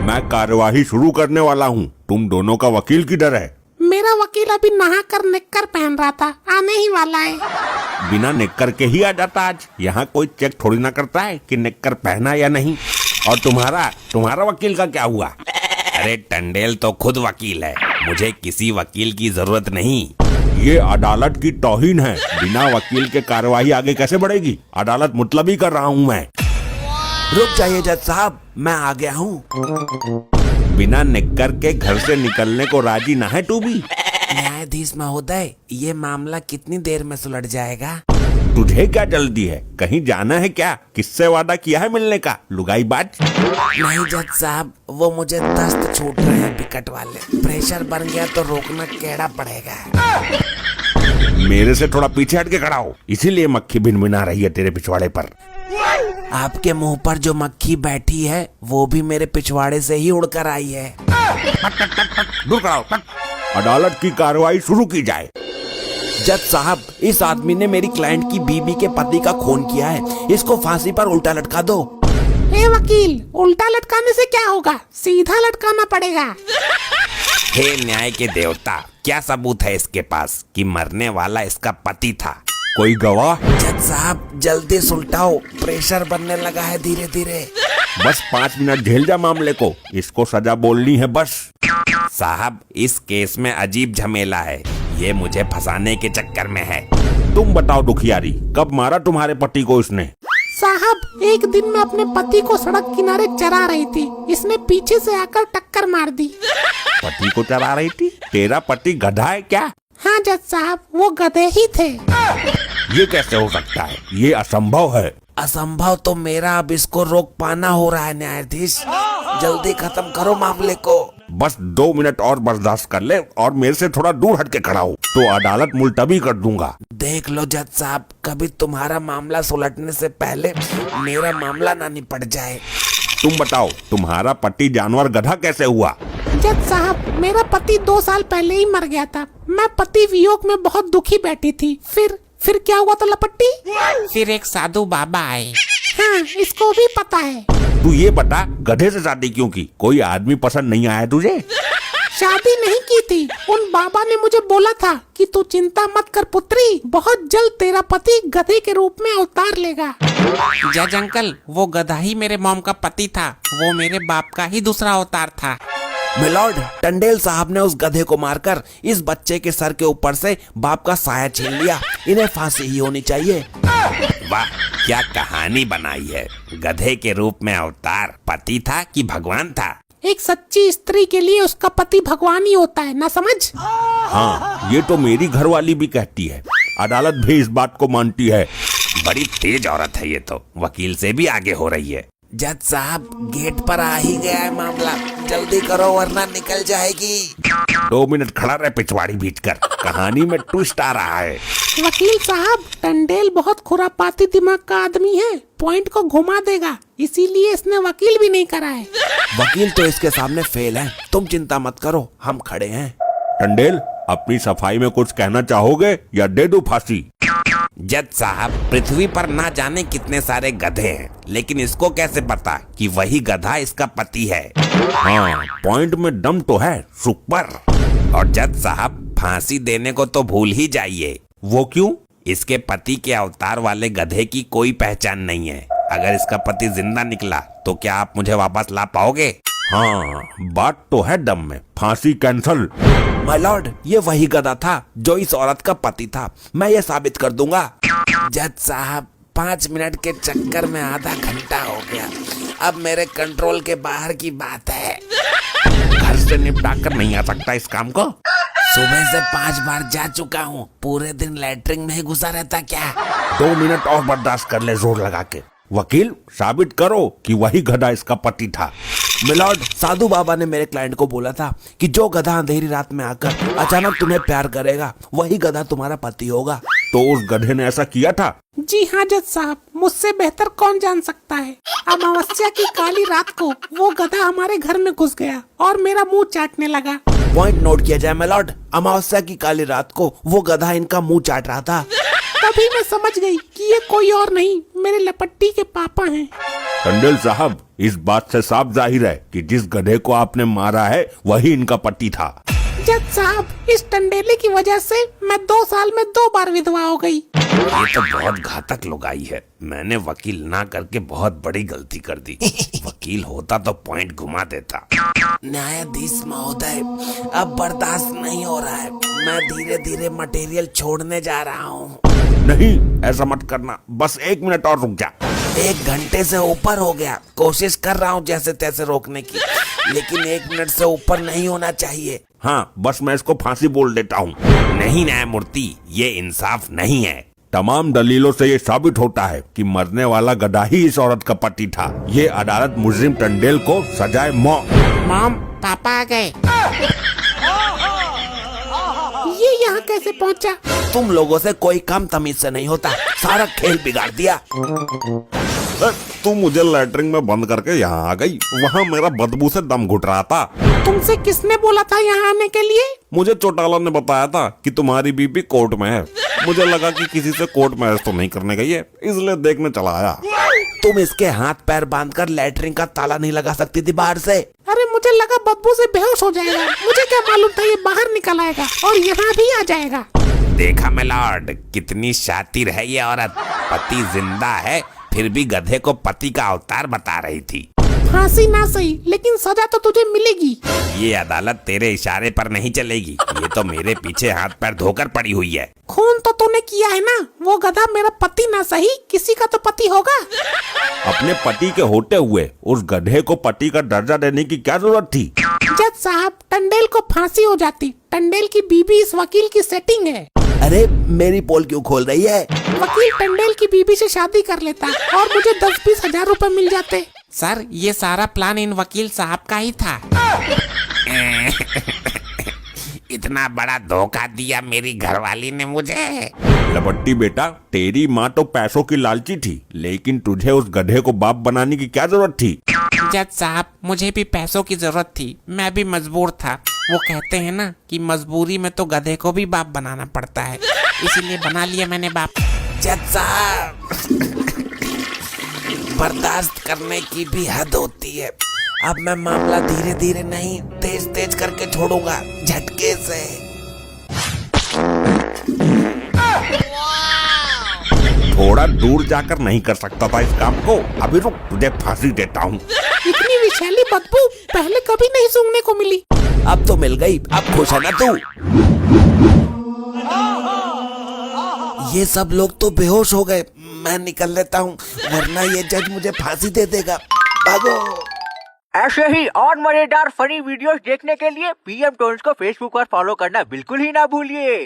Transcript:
मैं कार्यवाही शुरू करने वाला हूँ। तुम दोनों का वकील किधर है? मेरा वकील अभी नहा कर निक्कर पहन रहा था, आने ही वाला है। बिना निक्कर के ही आ जाता आज। यहाँ कोई चेक थोड़ी ना करता है कि निक्कर पहना या नहीं। और तुम्हारा वकील का क्या हुआ? अरे टंडेल तो खुद वकील है, मुझे किसी वकील की जरूरत नहीं। ये अदालत की तौहीन है। बिना वकील के कार्यवाही आगे कैसे बढ़ेगी? अदालत मुतलबी कर रहा हूँ मैं। रुक जाइए जज साहब, मैं आ गया हूँ। बिना निक्कर के घर से निकलने को राजी ना है तू भी? न्यायाधीश महोदय, ये मामला कितनी देर में सुलझ जाएगा? तुझे क्या जल्दी है? कहीं जाना है क्या? किससे वादा किया है मिलने का, लुगाई बाज? नहीं जज साहब, वो मुझे दस्त छूट रहे हैं विकट वाले। प्रेशर बन गया तो रोकना केड़ा पड़ेगा। मेरे से थोड़ा पीछे हट के खड़ा हो, इसीलिए मक्खी भिनभिना रही है तेरे पिछवाड़े पर। आपके मुंह पर जो मक्खी बैठी है वो भी मेरे पिछवाड़े से ही उड़कर आई है। दूर खड़ा हो। अदालत की कार्रवाई शुरू की जाए। जज साहब, इस आदमी ने मेरी क्लाइंट की बीबी के पति का खून किया है, इसको फांसी पर उल्टा लटका दो। ए वकील, उल्टा लटकाने से क्या होगा? सीधा लटकाना पड़ेगा। हे न्याय के देवता, क्या सबूत है इसके पास कि मरने वाला इसका पति था? कोई गवाह? जज साहब जल्दी सुलटाओ, प्रेशर बनने लगा है धीरे धीरे। बस 5 मिनट झेल जा मामले को, इसको सजा बोलनी है बस। साहब, इस केस में अजीब झमेला है, ये मुझे फंसाने के चक्कर में है। तुम बताओ दुखियारी, कब मारा तुम्हारे पति को इसने? साहब, एक दिन मैं अपने पति को सड़क किनारे चरा रही थी, इसने पीछे से आकर टक्कर मार दी। पति को चरा रही थी? तेरा पति गधा है क्या? हाँ जज साहब, वो गधे ही थे। ये कैसे हो सकता है? ये असंभव है। असंभव तो मेरा अब इसको रोक पाना हो रहा है न्यायाधीश, जल्दी खत्म करो मामले को। बस 2 मिनट और बर्दाश्त कर ले और मेरे से थोड़ा दूर हट के खड़ा हो तो अदालत मुलतवी कर दूंगा। देख लो जज साहब, कभी तुम्हारा मामला सुलटने से पहले मेरा मामला ना निपट जाए। तुम बताओ, तुम्हारा पति जानवर गधा कैसे हुआ? जज साहब, मेरा पति 2 साल पहले ही मर गया था। मैं पति वियोग में बहुत दुखी बैठी थी। फिर क्या हुआ तो लपट्टी? फिर एक साधु बाबा आए। हाँ, इसको भी पता है। तू ये बता, गधे से शादी क्यों की? कोई आदमी पसंद नहीं आया तुझे? शादी नहीं की थी, उन बाबा ने मुझे बोला था कि तू चिंता मत कर पुत्री, बहुत जल्द तेरा पति गधे के रूप में अवतार लेगा। जज अंकल, वो गधा ही मेरे मॉम का पति था, वो मेरे बाप का ही दूसरा अवतार था। मिलॉर्ड, टंडेल साहब ने उस गधे को मारकर इस बच्चे के सर के ऊपर से बाप का साया छीन लिया। इन्हें फांसी ही होनी चाहिए। वाह, क्या कहानी बनाई है। गधे के रूप में अवतार पति था कि भगवान था? एक सच्ची स्त्री के लिए उसका पति भगवान ही होता है, ना समझ? हाँ, ये तो मेरी घरवाली भी कहती है। अदालत भी इस बात को मानती है। बड़ी तेज औरत है ये तो, वकील से भी आगे हो रही है। जज साहब, गेट पर आ ही गया है मामला, जल्दी करो वरना निकल जाएगी। 2 मिनट खड़ा रहे पिछवाड़ी बीच कर, कहानी में ट्विस्ट आ रहा है। वकील साहब, टंडेल बहुत खुरापाती दिमाग का आदमी है, पॉइंट को घुमा देगा, इसीलिए इसने वकील भी नहीं करा है। वकील तो इसके सामने फेल है, तुम चिंता मत करो, हम खड़े हैं। टंडेल, अपनी सफाई में कुछ कहना चाहोगे या दे दूं फांसी? जज साहब, पृथ्वी पर ना जाने कितने सारे गधे हैं, लेकिन इसको कैसे पता कि वही गधा इसका पति है? हाँ, पॉइंट में दम तो है, सुपर। और जज साहब, फांसी देने को तो भूल ही जाइए। वो क्यों? इसके पति के अवतार वाले गधे की कोई पहचान नहीं है। अगर इसका पति जिंदा निकला तो क्या आप मुझे वापस ला पाओगे? हाँ, बात तो है दम में। फांसी कैंसल। माय लॉर्ड, ये वही गधा था जो इस औरत का पति था, मैं ये साबित कर दूंगा। जज साहब, 5 मिनट के चक्कर में आधा घंटा हो गया, अब मेरे कंट्रोल के बाहर की बात है। घर से निपटा कर नहीं आ सकता इस काम को? सुबह से 5 बार जा चुका हूँ, पूरे दिन लैट्रिन में ही घुसा रहता क्या? 2 मिनट और बर्दाश्त कर ले जोर लगा के। वकील, साबित करो कि वही गधा इसका पति था। मिलॉर्ड, साधु बाबा ने मेरे क्लाइंट को बोला था कि जो गधा अंधेरी रात में आकर अचानक तुम्हें प्यार करेगा, वही गधा तुम्हारा पति होगा। तो उस गधे ने ऐसा किया था? जी हाँ जज साहब, मुझसे बेहतर कौन जान सकता है। अमावस्या की काली रात को वो गधा हमारे घर में घुस गया और मेरा मुंह चाटने लगा। पॉइंट नोट किया जाए मिलॉर्ड, अमावस्या की काली रात को वो गधा इनका मुंह चाट रहा था। तभी मैं समझ गई कि ये कोई और नहीं, मेरे लपट्टी के पापा हैं। टंडेल साहब, इस बात से साफ जाहिर है कि जिस गधे को आपने मारा है वही इनका पति था। जज साहब, इस टंडेली की वजह से मैं 2 साल में 2 बार विधवा हो गई। ये तो बहुत घातक लुगाई है। मैंने वकील ना करके बहुत बड़ी गलती कर दी। वकील होता तो पॉइंट घुमा देता। न्यायाधीश महोदय, अब बर्दाश्त नहीं हो रहा है। मैं धीरे धीरे मटेरियल छोड़ने जा रहा हूँ। नहीं, ऐसा मत करना, बस 1 मिनट और रुक जा। 1 घंटे से ऊपर हो गया। कोशिश कर रहा हूँ जैसे तैसे रोकने की, लेकिन 1 मिनट से ऊपर नहीं होना चाहिए। हाँ, बस मैं इसको फांसी बोल देता हूँ। नहीं न्यायमूर्ति, ये इंसाफ नहीं है। तमाम दलीलों से ये साबित होता है कि मरने वाला गधा ही इस औरत का पति था। ये अदालत मुजरिम टंडेल को सजाए मौत। मॉम, पापा आ गए। ये यहाँ कैसे पहुँचा? तुम लोगों से कोई कम तमीज से नहीं होता। सारा खेल बिगाड़ दिया। तू मुझे लैटरिन में बंद करके यहाँ आ गई। वहाँ मेरा बदबू से दम घुट रहा था। तुमसे किसने बोला था यहाँ आने के लिए? मुझे चौटाला ने बताया था कि तुम्हारी बीबी कोर्ट में है। मुझे लगा कि किसी से कोर्ट मैरिज तो नहीं करने गई है, इसलिए देखने चला आया। तुम इसके हाथ पैर बांधकर लैटरिन का ताला नहीं लगा सकती थी बाहर से? अरे मुझे लगा बदबू से बेहोश हो जाएगा। मुझे क्या मालूम था ये बाहर निकल आएगा और यहाँ भी आ जाएगा। देखा मिलॉर्ड, कितनी शातिर है ये औरत। पति जिंदा है फिर भी गधे को पति का अवतार बता रही थी। फांसी ना सही, लेकिन सजा तो तुझे मिलेगी। ये अदालत तेरे इशारे पर नहीं चलेगी। ये तो मेरे पीछे हाथ पैर धोकर पड़ी हुई है। खून तो तूने किया है ना। वो गधा मेरा पति ना सही, किसी का तो पति होगा। अपने पति के होते हुए उस गधे को पति का दर्जा देने की क्या जरूरत थी? जज साहब, टंडेल को फांसी हो जाती। टंडेल की बीबी इस वकील की सेटिंग है। अरे मेरी पोल क्यों खोल रही है? वकील टंडेल की बीबी से शादी कर लेता और मुझे 10-20 हजार रुपए मिल जाते। सर, ये सारा प्लान इन वकील साहब का ही था। इतना बड़ा धोखा दिया मेरी घरवाली ने मुझे। लबट्टी बेटा, तेरी माँ तो पैसों की लालची थी, लेकिन तुझे उस गधे को बाप बनाने की क्या जरूरत थी? जज साहब, मुझे भी पैसों की जरूरत थी। मैं भी मजबूर था। वो कहते हैं ना कि मजबूरी में तो गधे को भी बाप बनाना पड़ता है, इसीलिए बना लिया मैंने बाप। जज साहब, बर्दाश्त करने की भी हद होती है। अब मैं मामला धीरे धीरे नहीं, तेज तेज करके छोड़ूंगा, झटके से। थोड़ा दूर जाकर नहीं कर सकता था इस काम को? अभी रुक, तुझे फांसी देता हूँ। इतनी विषैली बदबू पहले कभी नहीं सूंघने को मिली। अब तो मिल गई। अब खुश है ना तू? ये सब लोग तो बेहोश हो गए। मैं निकल लेता हूँ, वरना ये जज मुझे फांसी दे देगा। भागो। ऐसे ही और मजेदार फनी वीडियोस देखने के लिए PM टोन्स को फेसबुक पर फॉलो करना बिल्कुल ही ना भूलिए।